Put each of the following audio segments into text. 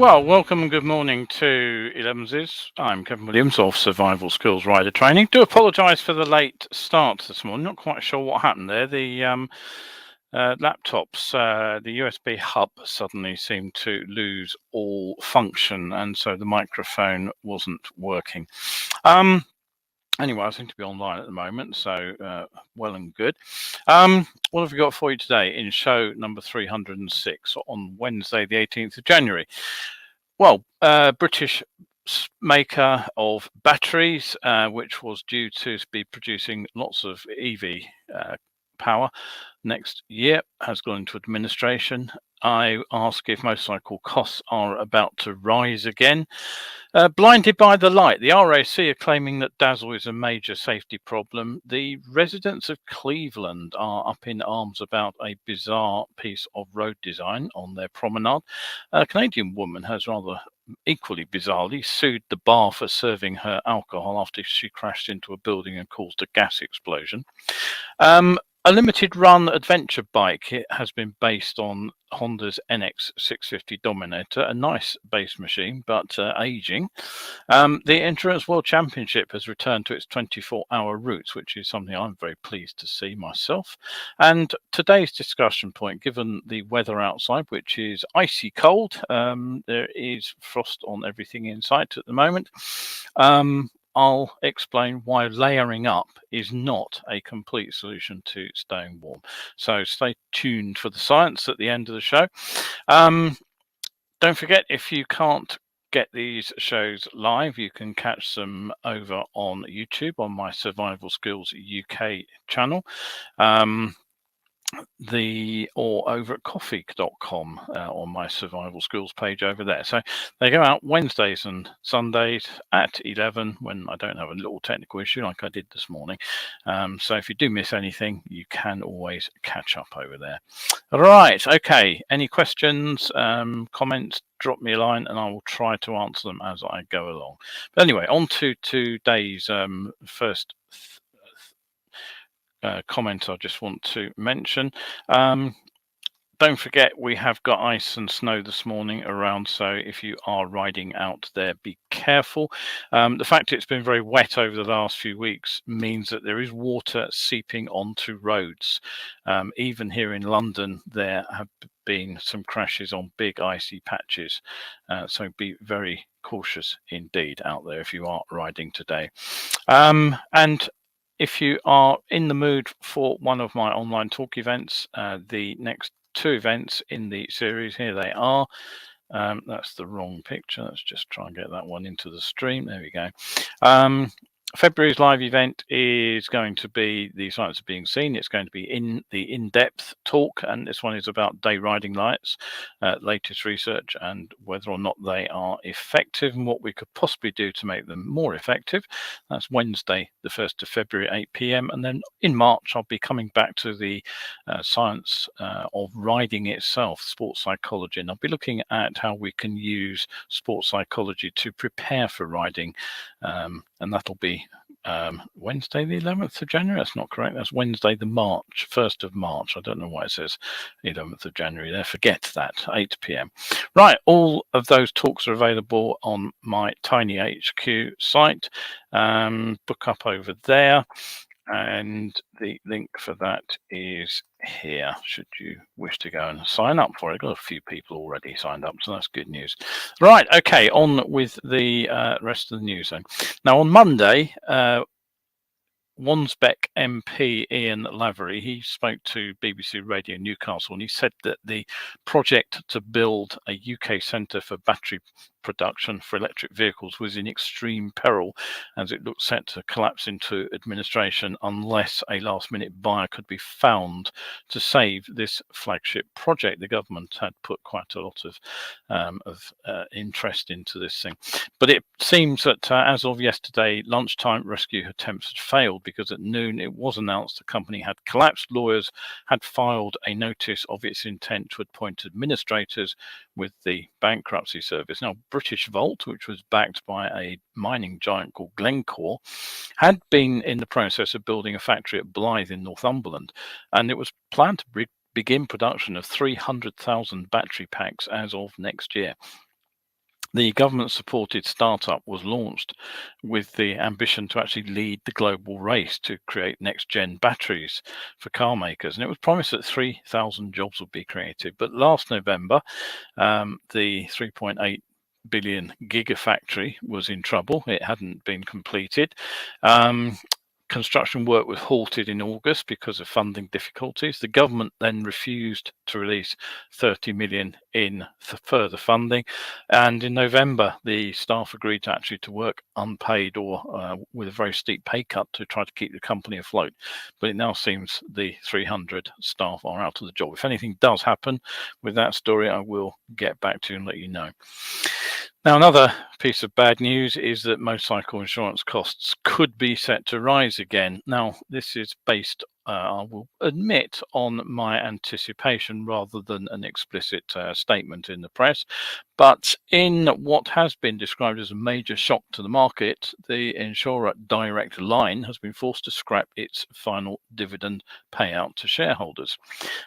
Well, welcome and good morning to Elevenses. I'm Kevin Williams of Survival Skills Rider Training. Do apologise for the late start this morning. Not quite sure what happened there. The laptops, the USB hub suddenly seemed to lose all function, and so the microphone wasn't working. Anyway, I seem to be online at the moment, so well and good. What have we got for you today in show number 306 on Wednesday, the 18th of January? Well, British maker of batteries, which was due to be producing lots of EV power next year, has gone into administration. I ask if motorcycle costs are about to rise again. Blinded by the light, the RAC are claiming that dazzle is a major safety problem. The residents of Clevedon are up in arms about a bizarre piece of road design on their promenade. A Canadian woman has rather equally bizarrely sued the bar for serving her alcohol after she crashed into a building and caused a gas explosion. A limited run adventure bike. It has been based on Honda's NX 650 Dominator, a nice base machine, but aging. The Endurance World Championship has returned to its 24-hour routes, which is something I'm very pleased to see myself. And today's discussion point, given the weather outside, which is icy cold, there is frost on everything in sight at the moment. I'll explain why layering up is not a complete solution to staying warm. So stay tuned for the science at the end of the show. Don't forget, if you can't get these shows live, you can catch them over on YouTube on my Survival Skills UK channel. Or over at coffee.com on my survival skills page over there. So they go out Wednesdays and Sundays at 11 when I don't have a little technical issue like I did this morning. So if you do miss anything, you can always catch up over there. All right. Okay. Any questions, comments, drop me a line and I will try to answer them as I go along. But anyway, on to today's first comment I just want to mention. Don't forget, we have got ice and snow this morning around, so if you are riding out there, be careful. The fact it's been very wet over the last few weeks means that there is water seeping onto roads. Even here in London, there have been some crashes on big icy patches, so be very cautious indeed out there if you are riding today. And if you are in the mood for one of my online talk events, the next two events in the series, here they are. That's the wrong picture. Let's just try and get that one into the stream. There we go. February's live event is going to be the Science of Being Seen. It's going to be in the in-depth talk, and this one is about day riding lights, latest research, and whether or not they are effective and what we could possibly do to make them more effective. That's Wednesday, the 1st of February, 8 p.m. And then in March, I'll be coming back to the science of riding itself, sports psychology, and I'll be looking at how we can use sports psychology to prepare for riding, and that'll be Wednesday the 11th of January. That's not correct. That's Wednesday the 1st of March. I don't know why it says 11th of January there. Forget that. 8 p.m. Right. All of those talks are available on my Tiny HQ site. Book up over there. And the link for that is here, should you wish to go and sign up for it. Got a few people already signed up, so that's good news. Right, okay, on with the rest of the news then. Now, on Monday, Wansbeck MP Ian Lavery, he spoke to BBC Radio Newcastle, and he said that the project to build a UK centre for battery production for electric vehicles was in extreme peril, as it looked set to collapse into administration unless a last-minute buyer could be found to save this flagship project. The government had put quite a lot of interest into this thing, but it seems that as of yesterday lunchtime, rescue attempts had failed because at noon it was announced the company had collapsed. Lawyers had filed a notice of its intent to appoint administrators with the bankruptcy service. Now, Britishvolt, which was backed by a mining giant called Glencore, had been in the process of building a factory at Blyth in Northumberland, and it was planned to begin production of 300,000 battery packs as of next year. The government-supported startup was launched with the ambition to actually lead the global race to create next-gen batteries for car makers. And it was promised that 3,000 jobs would be created. But last November, the 3.8 billion gigafactory was in trouble. It hadn't been completed. Construction work was halted in August because of funding difficulties. The government then refused to release 30 million in further funding, and in November the staff agreed actually to work unpaid or with a very steep pay cut to try to keep the company afloat. But it now seems the 300 staff are out of the job. If anything does happen with that story, I will get back to you and let you know. Now, another piece of bad news is that motorcycle insurance costs could be set to rise again. Now, this is based, I will admit, on my anticipation rather than an explicit statement in the press. But in what has been described as a major shock to the market, the insurer Direct Line has been forced to scrap its final dividend payout to shareholders.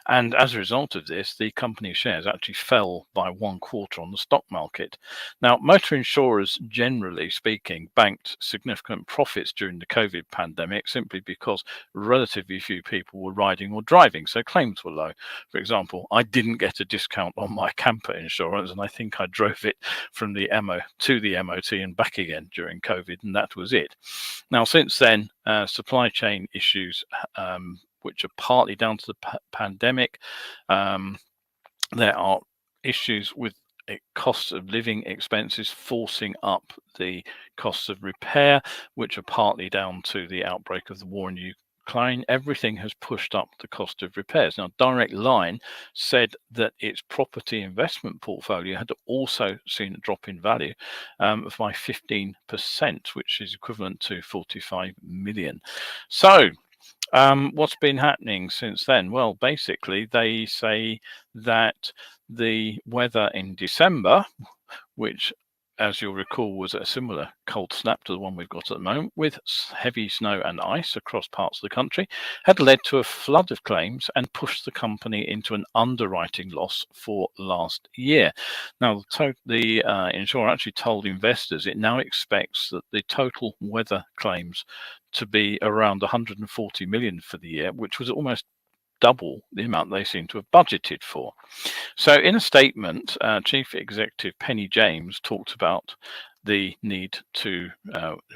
And as a result of this, the company's shares actually fell by 1/4 on the stock market. Now, motor insurers, generally speaking, banked significant profits during the COVID pandemic simply because relatively few people were riding or driving, so claims were low. For example, I didn't get a discount on my camper insurance, and I think I drove it from the MO to the MOT and back again during COVID, and that was it. Now, since then, supply chain issues, which are partly down to the pandemic, there are issues with costs of living expenses forcing up the costs of repair, which are partly down to the outbreak of the war in Ukraine. Everything has pushed up the cost of repairs. Now, Direct Line said that its property investment portfolio had also seen a drop in value of by 15%, which is equivalent to 45 million. So, what's been happening since then? Well, basically, they say that the weather in December, which, as you'll recall, was a similar cold snap to the one we've got at the moment, with heavy snow and ice across parts of the country, had led to a flood of claims and pushed the company into an underwriting loss for last year. Now, the insurer actually told investors it now expects that the total weather claims to be around 140 million for the year, which was almost double the amount they seem to have budgeted for. So in a statement, Chief Executive Penny James talked about the need to,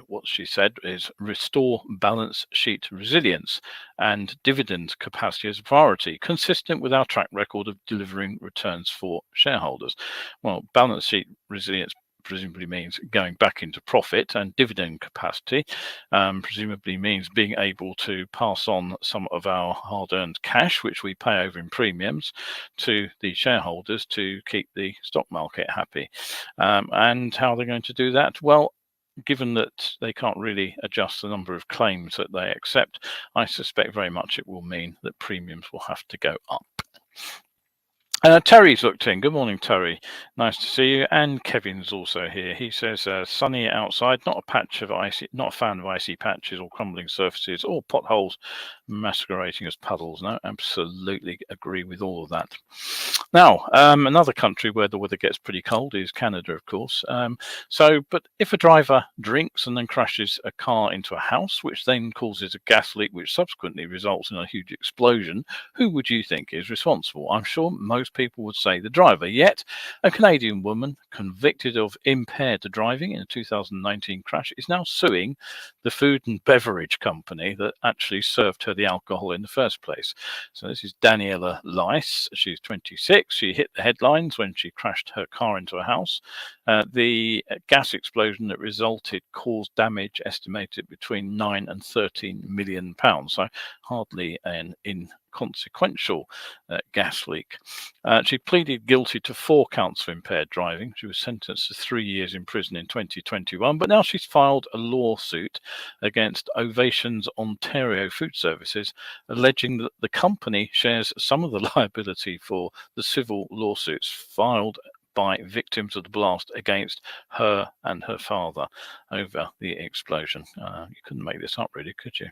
what she said is, restore balance sheet resilience and dividend capacity as a priority, consistent with our track record of delivering returns for shareholders. Well, balance sheet resilience presumably means going back into profit, and dividend capacity presumably means being able to pass on some of our hard-earned cash, which we pay over in premiums, to the shareholders to keep the stock market happy. And how they're going to do that? Well, given that they can't really adjust the number of claims that they accept, I suspect very much it will mean that premiums will have to go up. Terry's looked in. Good morning, Terry. Nice to see you. And Kevin's also here. He says, sunny outside, not a patch of icy, not a fan of icy patches or crumbling surfaces or potholes masquerading as puddles. No, absolutely agree with all of that. Now, another country where the weather gets pretty cold is Canada, of course. But if a driver drinks and then crashes a car into a house, which then causes a gas leak, which subsequently results in a huge explosion, who would you think is responsible? I'm sure most people would say the driver. Yet, a Canadian woman convicted of impaired driving in a 2019 crash is now suing the food and beverage company that actually served her the alcohol in the first place. So this is Daniela Lice. She's 26. She hit the headlines when she crashed her car into a house. The gas explosion that resulted caused damage estimated between 9 and 13 million pounds. So hardly an inconsequential gas leak. She pleaded guilty to 4 counts of impaired driving. She was sentenced to 3 years in prison in 2021, but now she's filed a lawsuit against Ovations Ontario Food Services, alleging that the company shares some of the liability for the civil lawsuits filed by victims of the blast against her and her father over the explosion. You couldn't make this up, really, could you?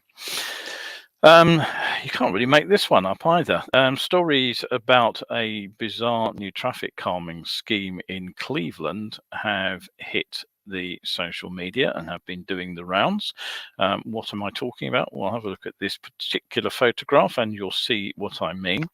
You can't really make this one up either. Stories about a bizarre new traffic calming scheme in Cleveland have hit the social media and have been doing the rounds. What am I talking about? Well, have a look at this particular photograph and you'll see what I mean.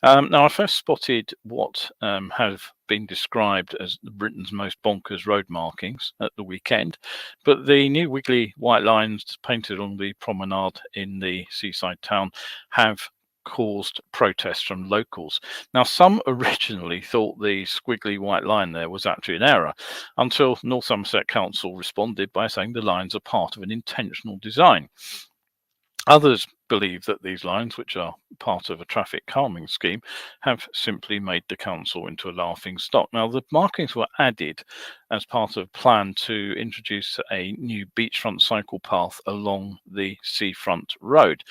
Now, I first spotted what have been described as Britain's most bonkers road markings at the weekend, but the new wiggly white lines painted on the promenade in the seaside town have caused protests from locals. Now, some originally thought the squiggly white line there was actually an error, until North Somerset Council responded by saying the lines are part of an intentional design. Others believe that these lines, which are part of a traffic calming scheme, have simply made the council into a laughing stock. Now, the markings were added as part of a plan to introduce a new beachfront cycle path along the seafront road.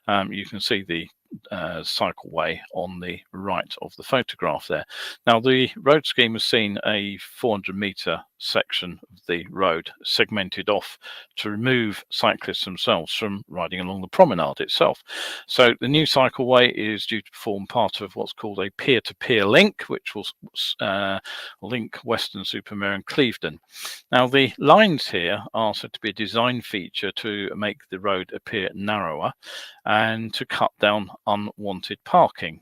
You can see the cycleway on the right of the photograph there. Now, the road scheme has seen a 400-metre section of the road segmented off to remove cyclists themselves from riding along the promenade itself. So the new cycleway is due to form part of what's called a peer-to-peer link, which will link Weston-super-Mare and Clevedon. Now, the lines here are said to be a design feature to make the road appear narrower and to cut down unwanted parking.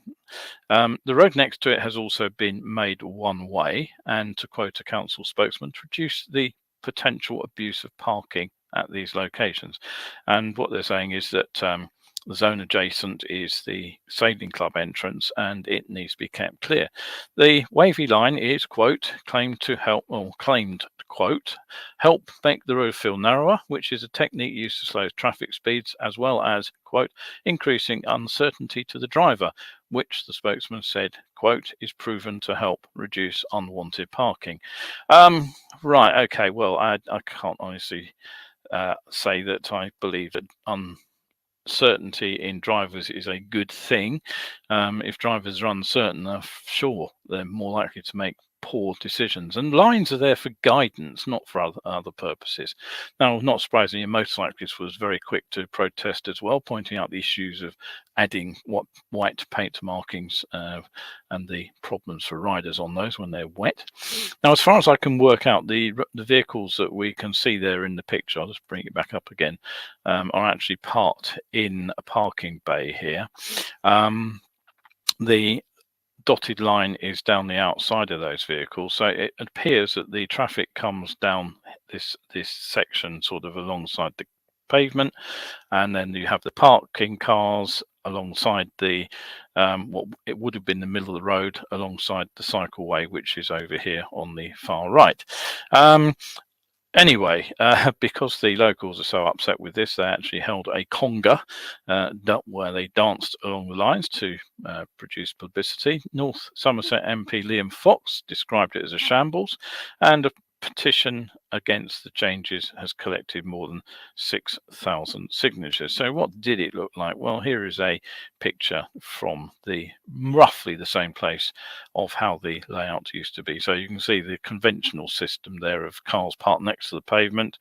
The road next to it has also been made one way, and to quote a council spokesman, to reduce the potential abuse of parking at these locations. And what they're saying is that the zone adjacent is the sailing club entrance and it needs to be kept clear. The wavy line is, quote, claimed, quote, help make the road feel narrower, which is a technique used to slow traffic speeds, as well as, quote, increasing uncertainty to the driver, which the spokesman said, quote, is proven to help reduce unwanted parking. Right, okay, well, I can't honestly say that I believe that uncertainty in drivers is a good thing. If drivers are uncertain, sure, they're more likely to make poor decisions, and lines are there for guidance, not for other purposes. Now, not surprisingly, a motorcyclist was very quick to protest as well, pointing out the issues of adding white paint markings and the problems for riders on those when they're wet. Now, as far as I can work out, the vehicles that we can see there in the picture, I'll just bring it back up again, are actually parked in a parking bay here. The dotted line is down the outside of those vehicles, so it appears that the traffic comes down this section sort of alongside the pavement, and then you have the parking cars alongside the what it would have been the middle of the road, alongside the cycleway, which is over here on the far right. Anyway, because the locals are so upset with this, they actually held a conga where they danced along the lines to produce publicity. North Somerset MP Liam Fox described it as a shambles, and a petition against the changes has collected more than 6,000 signatures. So what did it look like? Well, here is a picture from roughly the same place of how the layout used to be. So you can see the conventional system there of cars parked next to the pavement.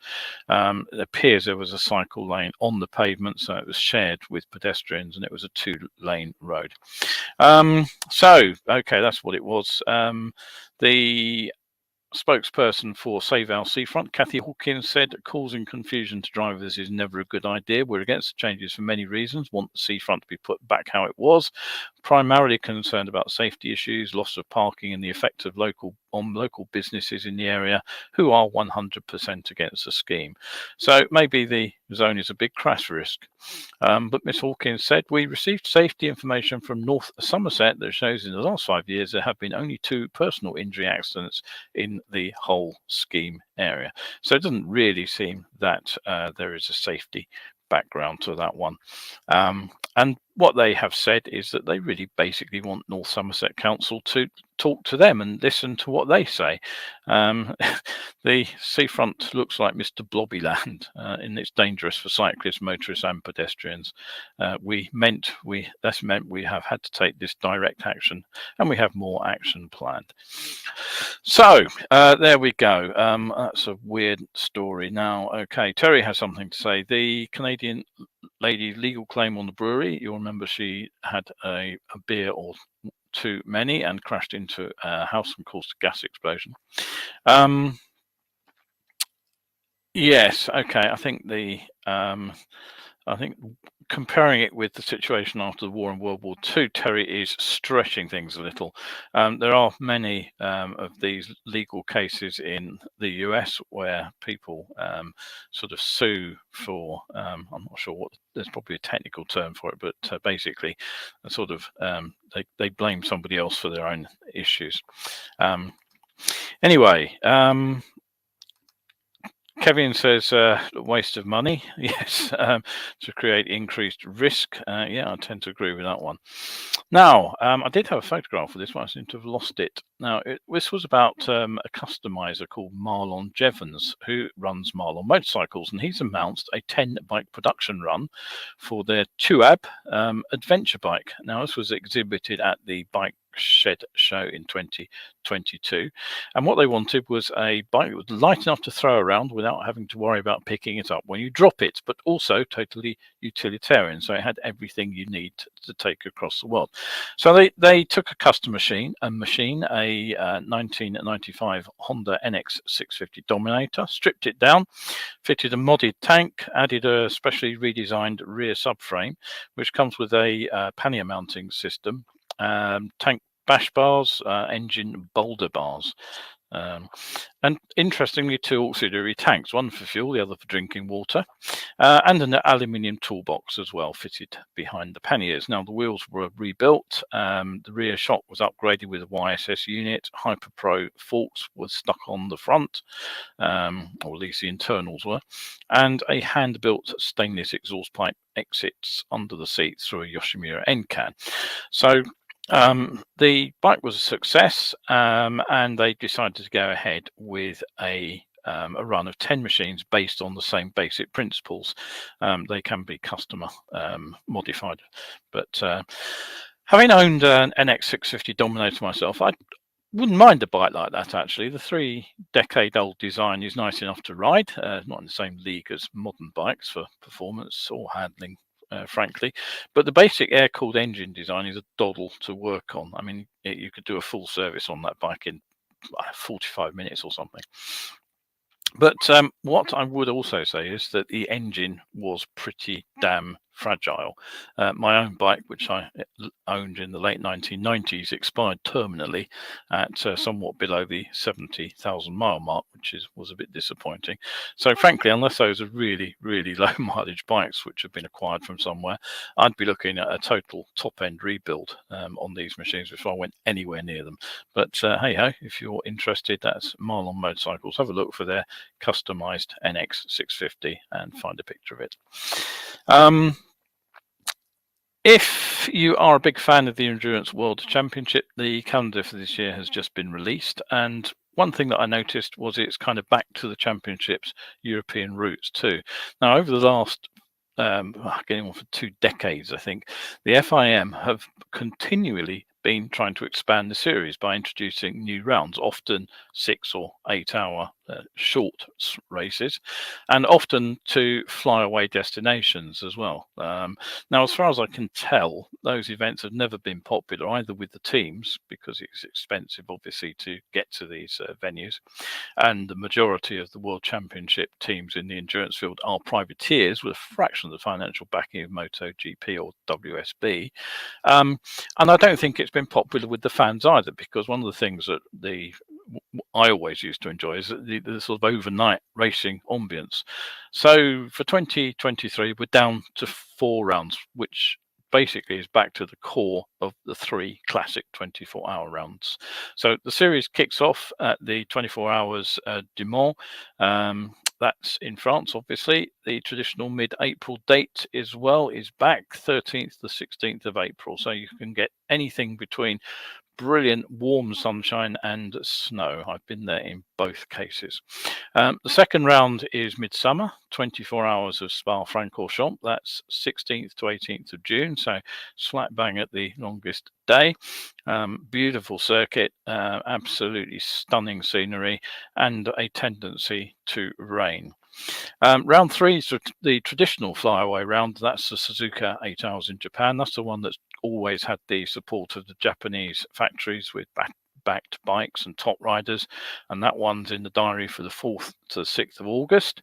It appears there was a cycle lane on the pavement, so it was shared with pedestrians, and it was a 2-lane road. So, okay, that's what it was. The spokesperson for Save Our Seafront, Kathy Hawkins, said causing confusion to drivers is never a good idea. We're against the changes for many reasons. Want the seafront to be put back how it was. Primarily concerned about safety issues, loss of parking, and the effect of local businesses in the area who are 100% against the scheme. So maybe the zone is a big crash risk. But Ms Hawkins said, we received safety information from North Somerset that shows in the last 5 years there have been only 2 personal injury accidents in the whole scheme area. So it doesn't really seem that there is a safety background to that one. And what they have said is that they really basically want North Somerset Council to talk to them and listen to what they say. The seafront looks like Mr. Blobbyland, and it's dangerous for cyclists, motorists, and pedestrians. That's meant we have had to take this direct action, and we have more action planned. So there we go. That's a weird story. Now, okay, Terry has something to say. The Canadian lady's legal claim on the brewery. You'll remember she had a beer or too many and crashed into a house and caused a gas explosion. Yes, okay. I think comparing it with the situation after the war in World War II, Terry, is stretching things a little. There are many of these legal cases in the US where people sort of sue for, I'm not sure what, there's probably a technical term for it, but basically sort of they blame somebody else for their own issues. Anyway, Kevin says waste of money. Yes, to create increased risk. Yeah, I tend to agree with that one. Now, I did have a photograph of this one. I seem to have lost it. Now, this was about a customizer called Marlon Jevons, who runs Marlon Motorcycles, and he's announced a 10-bike production run for their Tuab adventure bike. Now, this was exhibited at the Bike Shed show in 2022, and what they wanted was a bike that was light enough to throw around without having to worry about picking it up when you drop it, but also totally utilitarian, so it had everything you need to take across the world. So they took a custom machine, a 1995 Honda NX 650 Dominator, stripped it down, fitted a modded tank, added a specially redesigned rear subframe, which comes with a pannier mounting system, tank bash bars, engine boulder bars. And interestingly, 2 auxiliary tanks, one for fuel, the other for drinking water, and an aluminium toolbox as well fitted behind the panniers. Now, the wheels were rebuilt, the rear shock was upgraded with a YSS unit, Hyper Pro forks were stuck on the front, or at least the internals were, and a hand-built stainless exhaust pipe exits under the seat through a Yoshimura end can. So the bike was a success, and they decided to go ahead with a run of 10 machines based on the same basic principles. They can be customer modified, but having owned an NX 650 Dominator myself, I wouldn't mind a bike like that. Actually, the 3-decade-old design is nice enough to ride, not in the same league as modern bikes for performance or handling, frankly, but the basic air-cooled engine design is a doddle to work on. I mean, you could do a full service on that bike in 45 minutes or something. But what I would also say is that the engine was pretty damn fragile. My own bike, which I owned in the late 1990s, expired terminally at somewhat below the 70,000 mile mark, which was a bit disappointing. So frankly, unless those are really, really low mileage bikes which have been acquired from somewhere, I'd be looking at a total top-end rebuild on these machines before I went anywhere near them. But hey-ho, if you're interested, that's Marlon Motorcycles. Have a look for their customized NX 650 and find a picture of it. If you are a big fan of the Endurance World Championship, the calendar for this year has just been released, and one thing that I noticed was it's kind of back to the championship's European roots too. Now, over the last getting on for 2 decades, I think, the FIM have continually been trying to expand the series by introducing new rounds, often 6 or 8 hour short races, and often to flyaway destinations as well. Now, as far as I can tell, those events have never been popular either with the teams, because it's expensive, obviously, to get to these venues, and the majority of the World Championship teams in the endurance field are privateers with a fraction of the financial backing of MotoGP or WSB. And I don't think it's been popular with the fans either, because one of the things that I always used to enjoy is the sort of overnight racing ambience. So for 2023, we're down to 4 rounds, which basically is back to the core of the 3 classic 24-hour rounds. So the series kicks off at the 24 hours du Mans. That's in France, obviously. The traditional mid-April date as well is back, 13th to 16th of April. So you can get anything between brilliant warm sunshine and snow. I've been there in both cases. The second round is midsummer, 24 hours of Spa-Francorchamps. That's 16th to 18th of June, so slap bang at the longest day. Beautiful circuit, absolutely stunning scenery, and a tendency to rain. Round three is the traditional flyaway round. That's the Suzuka 8 Hours in Japan. That's the one that's always had the support of the Japanese factories with backed bikes and top riders, and that one's in the diary for the 4th to the 6th of August.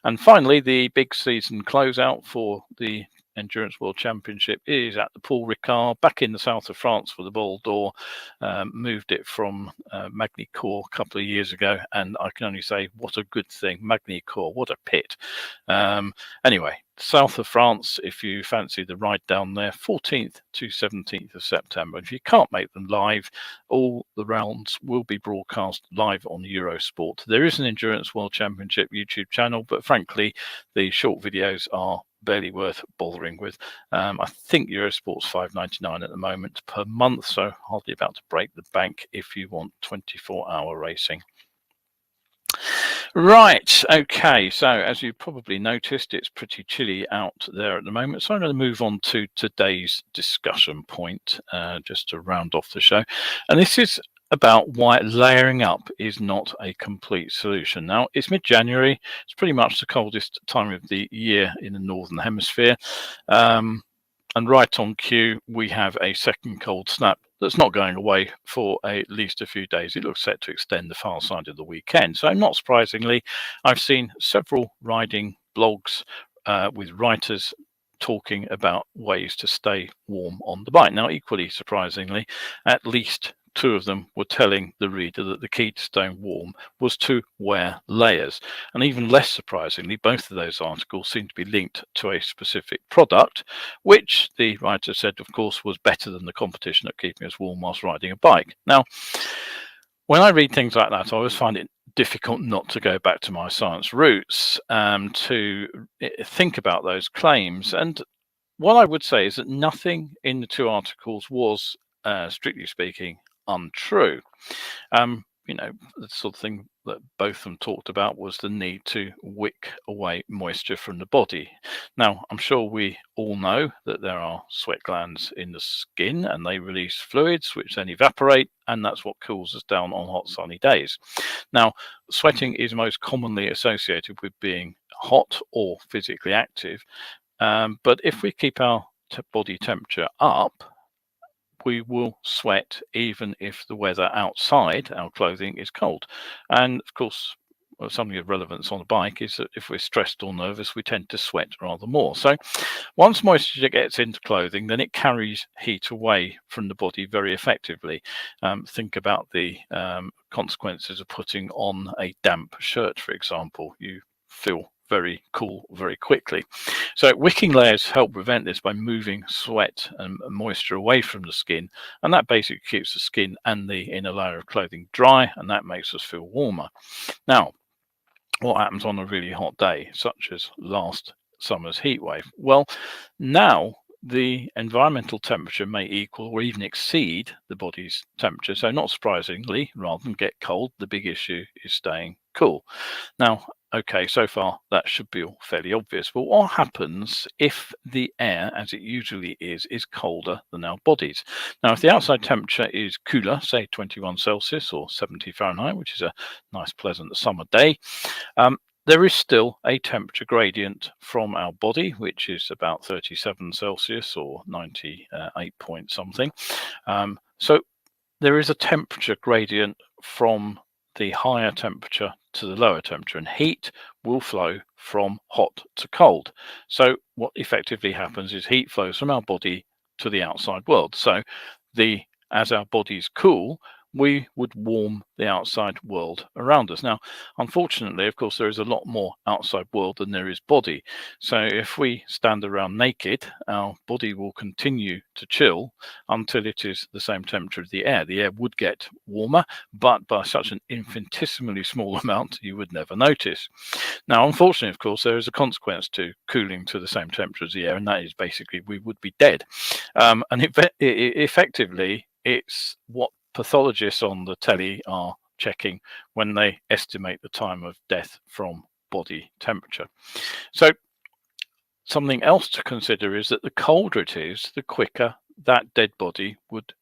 And finally, the big season closeout for the Endurance World Championship is at the Paul Ricard back in the south of France for the Ball d'Or. Moved it from Magny-Cours a couple of years ago, and I can only say what a good thing. Magny-Cours, what a pit. Anyway, south of France, if you fancy the ride down there, 14th to 17th of September. If you can't make them live, all the rounds will be broadcast live on Eurosport. There is an Endurance World Championship YouTube channel, but frankly, the short videos are barely worth bothering with. I think Eurosport's $5.99 at the moment per month, so hardly about to break the bank if you want 24-hour racing. Right, okay, so as you probably noticed, it's pretty chilly out there at the moment, so I'm going to move on to today's discussion point, just to round off the show. And this is about why layering up is not a complete solution. Now, it's mid-January, it's pretty much the coldest time of the year in the Northern Hemisphere, and right on cue, we have a second cold snap that's not going away for at least a few days. It looks set to extend the far side of the weekend. So not surprisingly, I've seen several riding blogs with writers talking about ways to stay warm on the bike. Now, equally surprisingly, at least 2 of them were telling the reader that the key to staying warm was to wear layers. And even less surprisingly, both of those articles seem to be linked to a specific product, which the writer said, of course, was better than the competition at keeping us warm whilst riding a bike. Now, when I read things like that, I always find it difficult not to go back to my science roots to think about those claims. And what I would say is that nothing in the 2 articles was, strictly speaking, untrue. The sort of thing that both of them talked about was the need to wick away moisture from the body. Now, I'm sure we all know that there are sweat glands in the skin and they release fluids which then evaporate, and that's what cools us down on hot sunny days. Now, sweating is most commonly associated with being hot or physically active, but if we keep our body temperature up, we will sweat even if the weather outside our clothing is cold. And of course, something of relevance on a bike is that if we're stressed or nervous, we tend to sweat rather more. So once moisture gets into clothing, then it carries heat away from the body very effectively. Think about the consequences of putting on a damp shirt, for example. You feel very cool very quickly. So wicking layers help prevent this by moving sweat and moisture away from the skin, and that basically keeps the skin and the inner layer of clothing dry, and that makes us feel warmer. Now, what happens on a really hot day, such as last summer's heat wave? Well, now the environmental temperature may equal or even exceed the body's temperature. So not surprisingly, rather than get cold, the big issue is staying cool. Now, okay, so far that should be all fairly obvious, but what happens if the air, as it usually is colder than our bodies? Now, if the outside temperature is cooler, say 21 Celsius or 70 Fahrenheit, which is a nice, pleasant summer day, there is still a temperature gradient from our body, which is about 37 Celsius or 98 point something. So there is a temperature gradient from the higher temperature to the lower temperature, and heat will flow from hot to cold. So what effectively happens is heat flows from our body to the outside world. So as our bodies cool, we would warm the outside world around us. Now, unfortunately, of course, there is a lot more outside world than there is body. So if we stand around naked, our body will continue to chill until it is the same temperature as the air. The air would get warmer, but by such an infinitesimally small amount, you would never notice. Now, unfortunately, of course, there is a consequence to cooling to the same temperature as the air, and that is basically we would be dead. And effectively, it's what pathologists on the telly are checking when they estimate the time of death from body temperature. So something else to consider is that the colder it is, the quicker that dead body would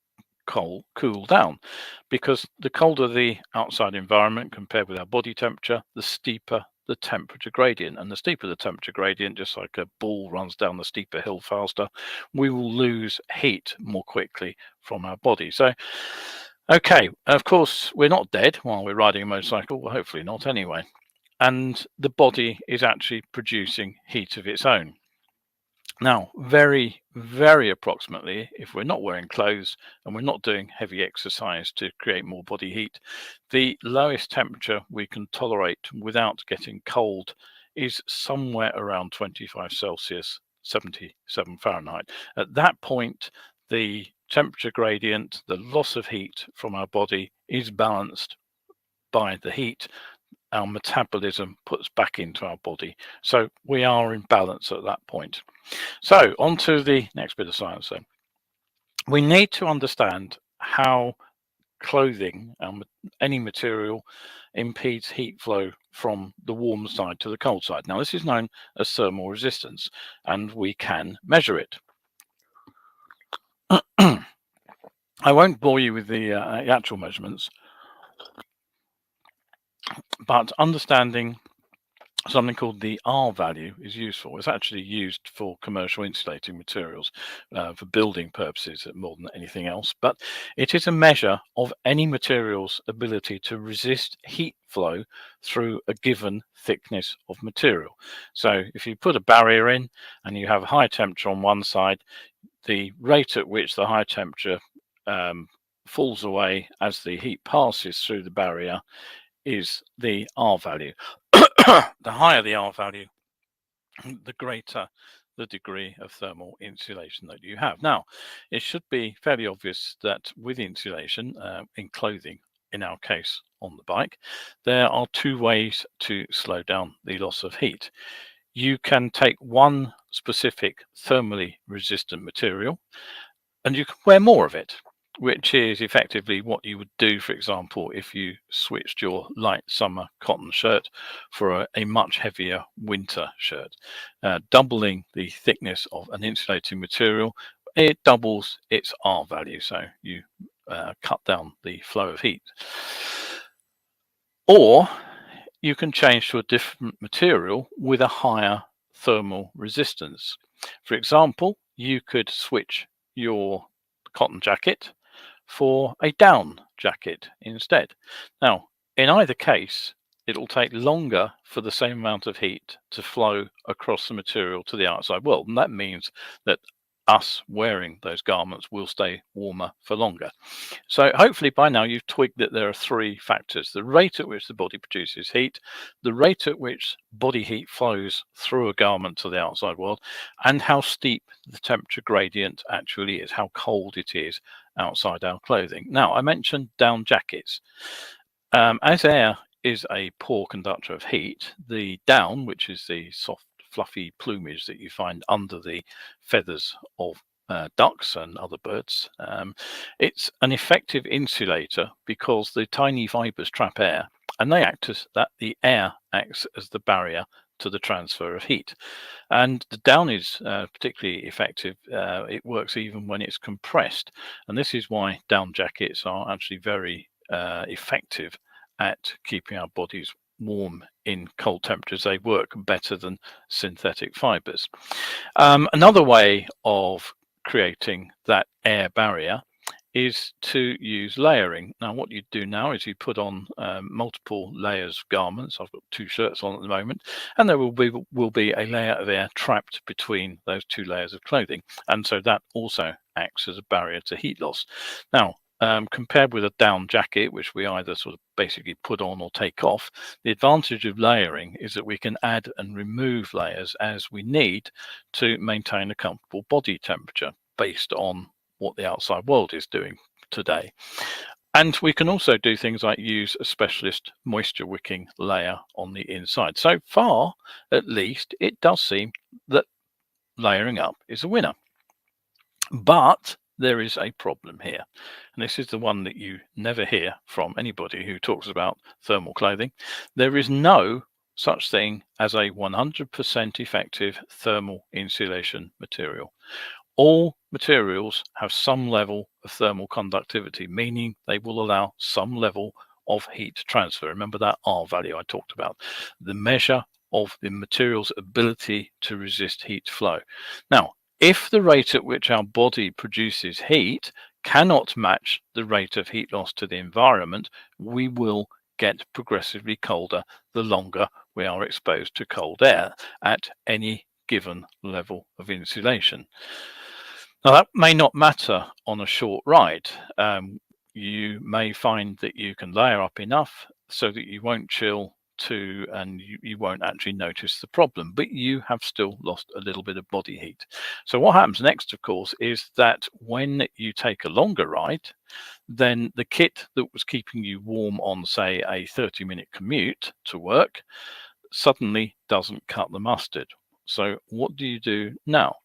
cool down, because the colder the outside environment compared with our body temperature, the steeper the temperature gradient. And the steeper the temperature gradient, just like a ball runs down the steeper hill faster, we will lose heat more quickly from our body. So, okay, of course, we're not dead while we're riding a motorcycle. Well, hopefully not anyway. And the body is actually producing heat of its own. Now, very, very approximately, if we're not wearing clothes and we're not doing heavy exercise to create more body heat, the lowest temperature we can tolerate without getting cold is somewhere around 25 Celsius, 77 Fahrenheit. At that point, the temperature gradient, the loss of heat from our body, is balanced by the heat our metabolism puts back into our body. So we are in balance at that point. So on to the next bit of science then. We need to understand how clothing, any material, impedes heat flow from the warm side to the cold side. Now, this is known as thermal resistance, and we can measure it. I won't bore you with the actual measurements, but understanding something called the R value is useful. It's actually used for commercial insulating materials for building purposes more than anything else, but it is a measure of any material's ability to resist heat flow through a given thickness of material. So if you put a barrier in and you have a high temperature on one side, the rate at which the high temperature falls away as the heat passes through the barrier is the R value. The higher the R value, the greater the degree of thermal insulation that you have. Now, it should be fairly obvious that with insulation in clothing, in our case on the bike, there are two ways to slow down the loss of heat. You can take one specific thermally resistant material and you can wear more of it, which is effectively what you would do, for example, if you switched your light summer cotton shirt for a much heavier winter shirt. Doubling the thickness of an insulating material, it doubles its R value, so you cut down the flow of heat. Or you can change to a different material with a higher thermal resistance. For example, you could switch your cotton jacket for a down jacket instead. Now, in either case, it'll take longer for the same amount of heat to flow across the material to the outside world. And that means that us wearing those garments will stay warmer for longer. So hopefully by now you've twigged that there are three factors: the rate at which the body produces heat, the rate at which body heat flows through a garment to the outside world, and how steep the temperature gradient actually is, how cold it is outside our clothing. Now, I mentioned down jackets. As air is a poor conductor of heat, the down, which is the soft fluffy plumage that you find under the feathers of ducks and other birds, it's an effective insulator because the tiny fibers trap air, and they act as that the air acts as the barrier to the transfer of heat. And the down is particularly effective. It works even when it's compressed, and this is why down jackets are actually very effective at keeping our bodies warm in cold temperatures. They work better than synthetic fibers. Another way of creating that air barrier is to use layering. Now, what you do now is you put on multiple layers of garments. I've got two shirts on at the moment, and there will be a layer of air trapped between those two layers of clothing, and so that also acts as a barrier to heat loss. Now, compared with a down jacket, which we either sort of basically put on or take off, the advantage of layering is that we can add and remove layers as we need to maintain a comfortable body temperature based on what the outside world is doing today. And we can also do things like use a specialist moisture wicking layer on the inside. So far, at least, it does seem that layering up is a winner. But there is a problem here, and this is the one that you never hear from anybody who talks about thermal clothing. There is no such thing as a 100% effective thermal insulation material. All materials have some level of thermal conductivity, meaning they will allow some level of heat transfer. Remember that R value I talked about, the measure of the material's ability to resist heat flow. Now, if the rate at which our body produces heat cannot match the rate of heat loss to the environment, we will get progressively colder the longer we are exposed to cold air at any given level of insulation. Now, that may not matter on a short ride. You may find that you can layer up enough so that you won't chill to, and you won't actually notice the problem, but you have still lost a little bit of body heat. So what happens next, of course, is that when you take a longer ride, then the kit that was keeping you warm on, say, a 30-minute commute to work suddenly doesn't cut the mustard. So what do you do now?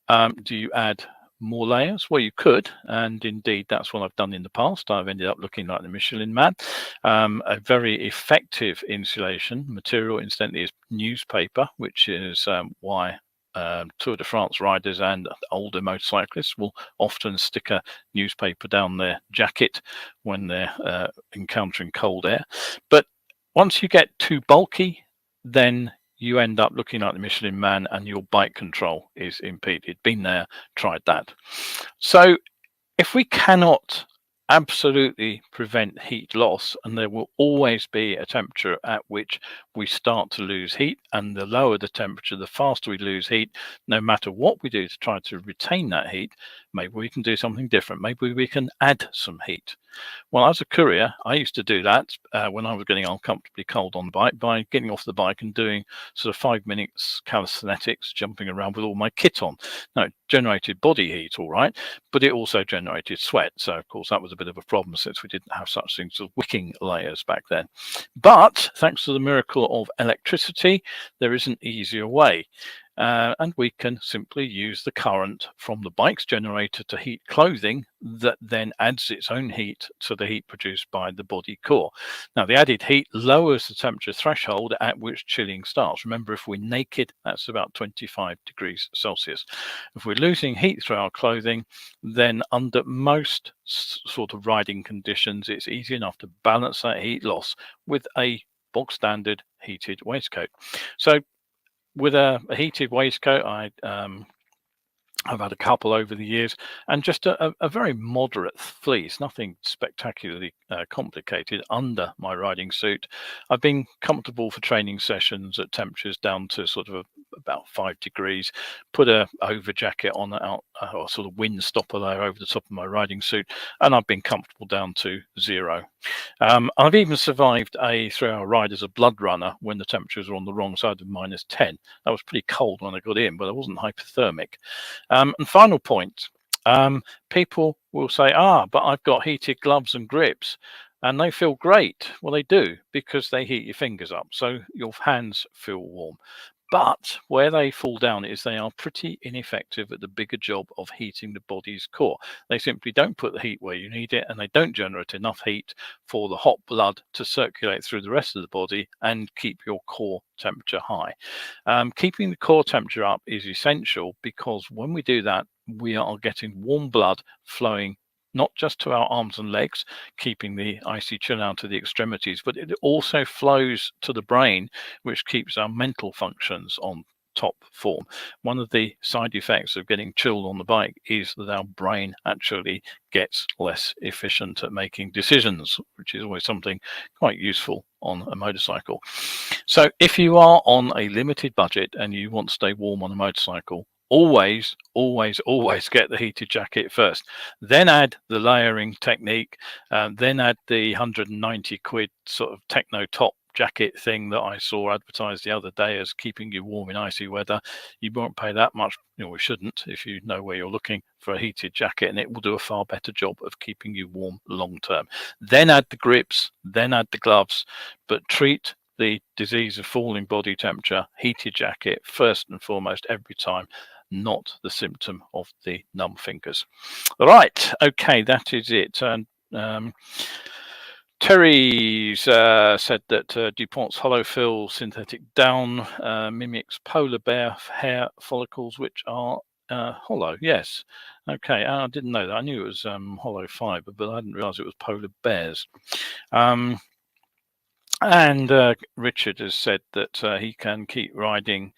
Do you add more layers? Well, you could, and indeed that's what I've done in the past. I've ended up looking like the Michelin Man. A very effective insulation material, incidentally, is newspaper, which is why Tour de France riders and older motorcyclists will often stick a newspaper down their jacket when they're encountering cold air. But once you get too bulky, then you end up looking like the Michelin Man and your bike control is impeded. Been there, tried that. So if we cannot absolutely prevent heat loss, and there will always be a temperature at which we start to lose heat, and the lower the temperature, the faster we lose heat, no matter what we do to try to retain that heat, maybe we can do something different. Maybe we can add some heat. Well, as a courier, I used to do that when I was getting uncomfortably cold on the bike by getting off the bike and doing sort of 5 minutes calisthenics, jumping around with all my kit on. Now, it generated body heat, all right, but it also generated sweat. So, of course, that was a bit of a problem since we didn't have such things as wicking layers back then. But thanks to the miracle of electricity, there is an easier way. And we can simply use the current from the bike's generator to heat clothing that then adds its own heat to the heat produced by the body core. Now, the added heat lowers the temperature threshold at which chilling starts. Remember, if we're naked, that's about 25 degrees Celsius. If we're losing heat through our clothing, then under most sort of riding conditions, it's easy enough to balance that heat loss with a bog standard heated waistcoat. So with a heated waistcoat, I've had a couple over the years, and just a very moderate fleece, nothing spectacularly complicated under my riding suit. I've been comfortable for training sessions at temperatures down to sort of about 5 degrees, put a over jacket on or sort of wind stopper layer over the top of my riding suit, and I've been comfortable down to 0. I've even survived a 3-hour ride as a blood runner when the temperatures were on the wrong side of -10. That was pretty cold when I got in, but I wasn't hypothermic. And final point, people will say, but I've got heated gloves and grips and they feel great. Well, they do, because they heat your fingers up, so your hands feel warm. But where they fall down is they are pretty ineffective at the bigger job of heating the body's core. They simply don't put the heat where you need it, and they don't generate enough heat for the hot blood to circulate through the rest of the body and keep your core temperature high. Keeping the core temperature up is essential, because when we do that, we are getting warm blood flowing not just to our arms and legs, keeping the icy chill out to the extremities, but it also flows to the brain, which keeps our mental functions on top form. One of the side effects of getting chilled on the bike is that our brain actually gets less efficient at making decisions, which is always something quite useful on a motorcycle. So if you are on a limited budget and you want to stay warm on a motorcycle, always get the heated jacket first, then add the layering technique, then add the 190 quid sort of techno top jacket thing that I saw advertised the other day as keeping you warm in icy weather. You won't pay that much, we shouldn't, if you know where you're looking for a heated jacket, and it will do a far better job of keeping you warm long term. Then add the grips, then add the gloves, but treat the disease of falling body temperature, heated jacket, first and foremost every time, not the symptom of the numb fingers. All right, okay, that is it. And Terry said that DuPont's hollow fill synthetic down mimics polar bear hair follicles, which are hollow. Yes. Okay. I didn't know that. I knew it was hollow fiber, but I didn't realise it was polar bears. And Richard has said that he can keep riding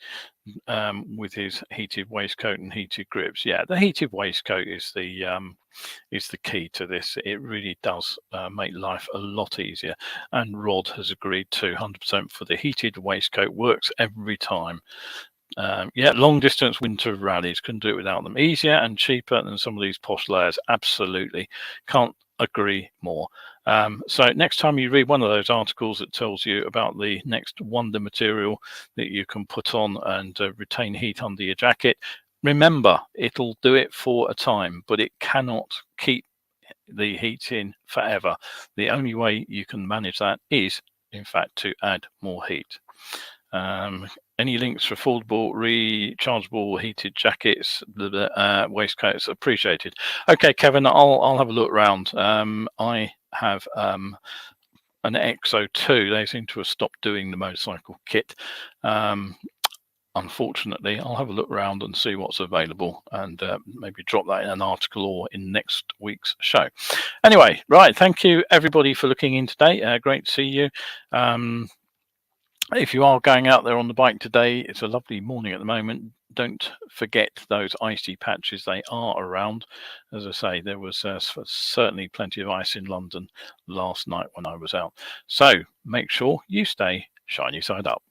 with his heated waistcoat and heated grips. Yeah, the heated waistcoat is the key to this. It really does make life a lot easier. And Rod has agreed to 100% for the heated waistcoat. Works every time. Yeah, long distance winter rallies, couldn't do it without them. Easier and cheaper than some of these posh layers. Absolutely. Can't agree more. So next time you read one of those articles that tells you about the next wonder material that you can put on and retain heat under your jacket, remember, it'll do it for a time, but it cannot keep the heat in forever. The only way you can manage that is, in fact, to add more heat. Any links for foldable, rechargeable heated jackets, waistcoats, appreciated. Okay, Kevin, I'll have a look around. I have an XO2. They seem to have stopped doing the motorcycle kit. Unfortunately, I'll have a look around and see what's available and maybe drop that in an article or in next week's show. Anyway, right, thank you everybody for looking in today. Great to see you. If you are going out there on the bike today, it's a lovely morning at the moment. Don't forget those icy patches. They are around. As I say, there was certainly plenty of ice in London last night when I was out. So make sure you stay shiny side up.